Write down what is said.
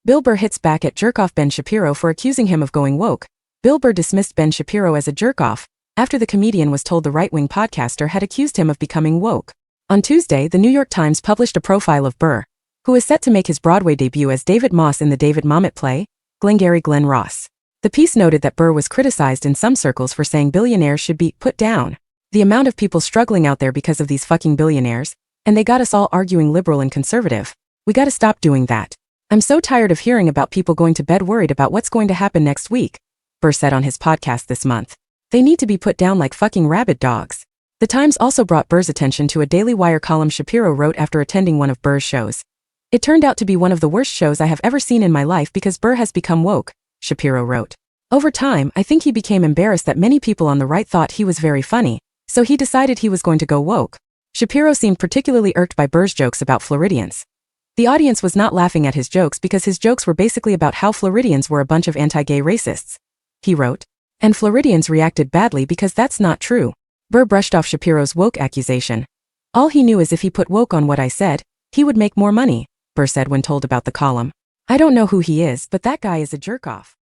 Bill Burr hits back at Jerkoff Ben Shapiro for accusing him of going woke. Bill Burr dismissed Ben Shapiro as a jerkoff after the comedian was told the right-wing podcaster had accused him of becoming woke. On Tuesday, the New York Times published a profile of Burr, who is set to make his Broadway debut as David Moss in the David Mamet play, Glengarry Glen Ross. The piece noted that Burr was criticized in some circles for saying billionaires should be put down. The amount of people struggling out there because of these fucking billionaires, and they got us all arguing liberal and conservative. We gotta stop doing that. I'm so tired of hearing about people going to bed worried about what's going to happen next week, Burr said on his podcast this month. They need to be put down like fucking rabid dogs. The Times also brought Burr's attention to a Daily Wire column Shapiro wrote after attending one of Burr's shows. It turned out to be one of the worst shows I have ever seen in my life because Burr has become woke, Shapiro wrote. Over time, I think he became embarrassed that many people on the right thought he was very funny, so he decided he was going to go woke. Shapiro seemed particularly irked by Burr's jokes about Floridians. The audience was not laughing at his jokes because his jokes were basically about how Floridians were a bunch of anti-gay racists. He wrote. And Floridians reacted badly because that's not true. Burr brushed off Shapiro's woke accusation. All he knew is if he put woke on what I said, he would make more money, Burr said when told about the column. I don't know who he is, but that guy is a jerkoff.